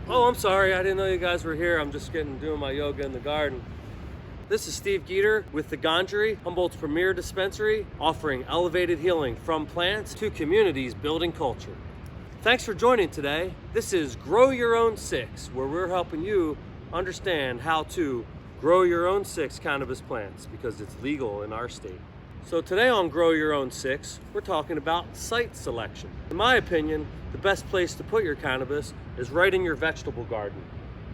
Oh, I'm sorry. I didn't know you guys were here. I'm just doing my yoga in the garden. This is Steve Geeter with the Gondry, Humboldt's premier dispensary, offering elevated healing from plants to communities building culture. Thanks for joining today. This is Grow Your Own Six, where we're helping you understand how to grow your own 6 cannabis plants because it's legal in our state. So today on Grow Your Own 6, we're talking about site selection. In my opinion, the best place to put your cannabis is right in your vegetable garden.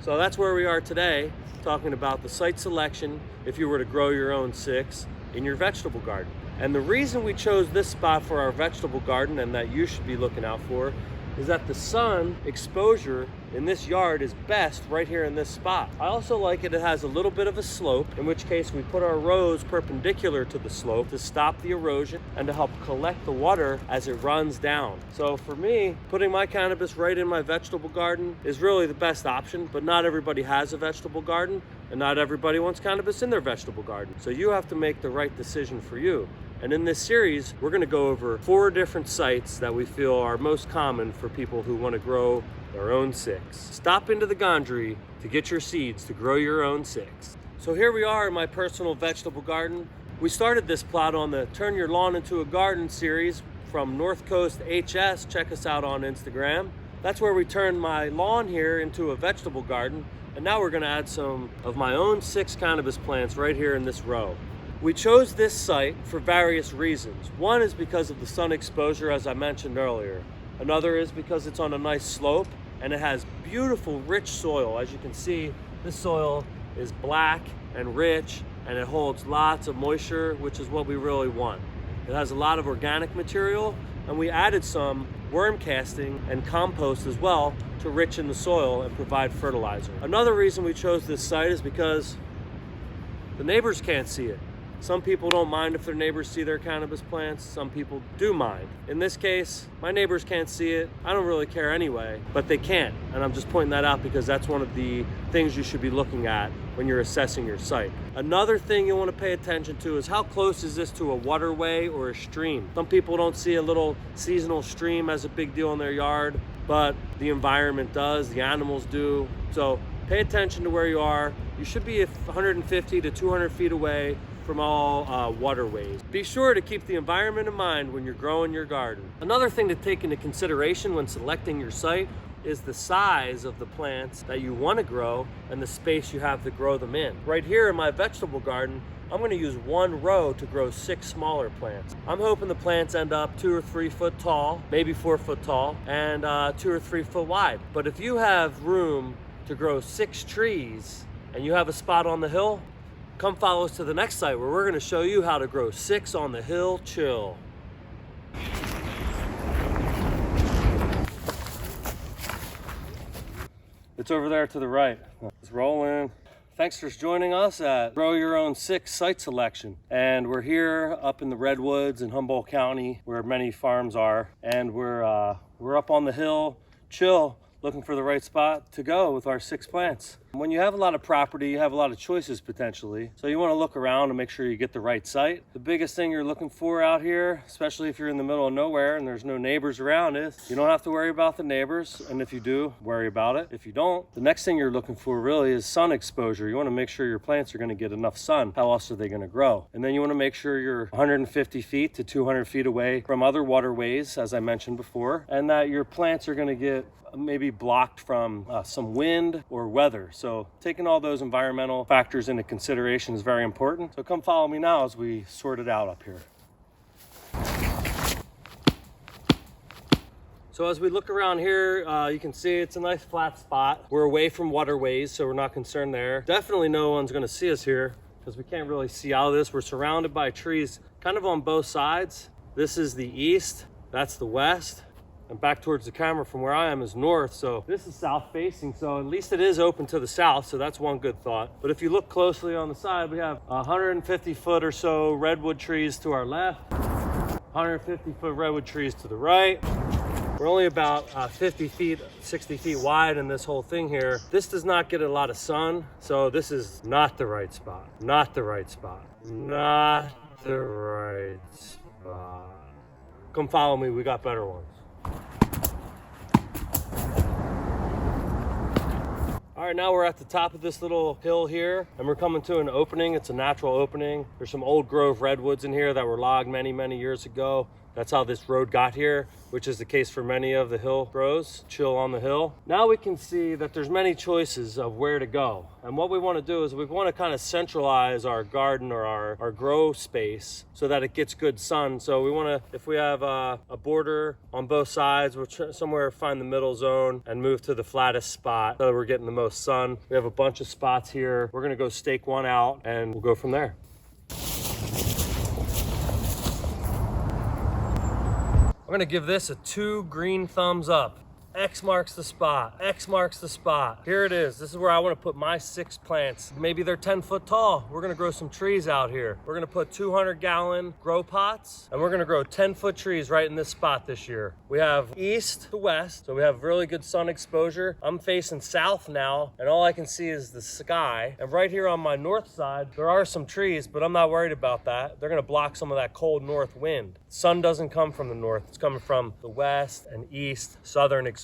So that's where we are today, talking about the site selection if you were to grow your own 6 in your vegetable garden. And the reason we chose this spot for our vegetable garden and that you should be looking out for is that the sun exposure in this yard is best right here in this spot. I also like it has a little bit of a slope, in which case we put our rows perpendicular to the slope to stop the erosion and to help collect the water as it runs down. So for me, putting my cannabis right in my vegetable garden is really the best option, but not everybody has a vegetable garden and not everybody wants cannabis in their vegetable garden. So you have to make the right decision for you. And in this series, we're gonna go over 4 different sites that we feel are most common for people who wanna grow their own 6. Stop into the Gondry to get your seeds to grow your own 6. So here we are in my personal vegetable garden. We started this plot on the Turn Your Lawn Into a Garden series from North Coast HS. Check us out on Instagram. That's where we turned my lawn here into a vegetable garden. And now we're gonna add some of my own 6 cannabis plants right here in this row. We chose this site for various reasons. One is because of the sun exposure, as I mentioned earlier. Another is because it's on a nice slope and it has beautiful, rich soil. As you can see, this soil is black and rich and it holds lots of moisture, which is what we really want. It has a lot of organic material and we added some worm casting and compost as well to richen the soil and provide fertilizer. Another reason we chose this site is because the neighbors can't see it. Some people don't mind if their neighbors see their cannabis plants. Some people do mind. In this case, my neighbors can't see it. I don't really care anyway, but they can't. And I'm just pointing that out because that's one of the things you should be looking at when you're assessing your site. Another thing you want to pay attention to is how close is this to a waterway or a stream. Some people don't see a little seasonal stream as a big deal in their yard, but the environment does, the animals do. So pay attention to where you are. You should be 150 to 200 feet away from all waterways. Be sure to keep the environment in mind when you're growing your garden. Another thing to take into consideration when selecting your site is the size of the plants that you want to grow and the space you have to grow them in. Right here in my vegetable garden, I'm going to use 1 row to grow 6 smaller plants. I'm hoping the plants end up 2 or 3 foot tall, maybe 4 foot tall, and 2 or 3 foot wide. But if you have room to grow 6 trees and you have a spot on the hill, come follow us to the next site where we're going to show you how to grow 6 on the hill chill. It's over there to the right. Let's roll in. Thanks for joining us at Grow Your Own 6 site selection. And we're here up in the Redwoods in Humboldt County where many farms are. And we're up on the hill chill, looking for the right spot to go with our 6 plants. When you have a lot of property, you have a lot of choices potentially. So you want to look around and make sure you get the right site. The biggest thing you're looking for out here, especially if you're in the middle of nowhere and there's no neighbors around, is you don't have to worry about the neighbors. And if you do, worry about it. If you don't, the next thing you're looking for really is sun exposure. You want to make sure your plants are going to get enough sun. How else are they going to grow? And then you want to make sure you're 150 feet to 200 feet away from other waterways, as I mentioned before, and that your plants are going to get maybe blocked from some wind or weather. So taking all those environmental factors into consideration is very important. So come follow me now as we sort it out up here. So as we look around here, you can see it's a nice flat spot. We're away from waterways, so we're not concerned there. Definitely no one's gonna see us here because we can't really see out of this. We're surrounded by trees kind of on both sides. This is the east, that's the west. And back towards the camera from where I am is north, so this is south facing, so at least it is open to the south, so that's one good thought. But if you look closely on the side, we have 150 foot or so redwood trees to our left, 150 foot redwood trees to the right. We're only about 50 feet, 60 feet wide in this whole thing here. This does not get a lot of sun, so this is not the right spot. Not the right spot. Not the right spot. Come follow me, we got better ones. right, now we're at the top of this little hill here, and we're coming to an opening. It's a natural opening. There's some old growth redwoods in here that were logged many, many years ago. That's how this road got here, which is the case for many of the hill grows. Chill on the hill. Now we can see that there's many choices of where to go. And what we want to do is we want to kind of centralize our garden or our grow space so that it gets good sun. So we want to, if we have a border on both sides, we'll somewhere find the middle zone and move to the flattest spot so that we're getting the most sun. We have a bunch of spots here. We're going to go stake one out and we'll go from there. I'm gonna give this a 2 green thumbs up. X marks the spot. X marks the spot. Here it is. This is where I want to put my 6 plants. Maybe they're 10 foot tall. We're gonna grow some trees out here. We're gonna put 200-gallon grow pots, and we're gonna grow 10-foot trees right in this spot this year. We have east to west, so we have really good sun exposure. I'm facing south now, and all I can see is the sky. And right here on my north side, there are some trees, but I'm not worried about that. They're gonna block some of that cold north wind. Sun doesn't come from the north. It's coming from the west and east, southern exposure.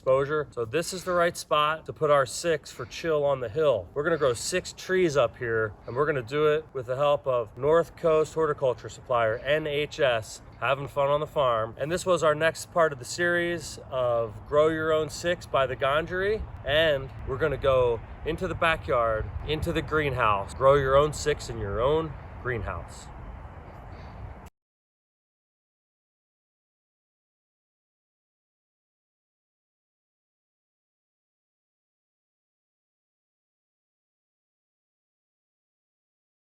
So this is the right spot to put our 6 for chill on the hill. We're gonna grow 6 trees up here, and we're gonna do it with the help of North Coast Horticulture Supplier, NHS, having fun on the farm. And this was our next part of the series of Grow Your Own 6 by the Gondry. And we're gonna go into the backyard, into the greenhouse, grow your own 6 in your own greenhouse.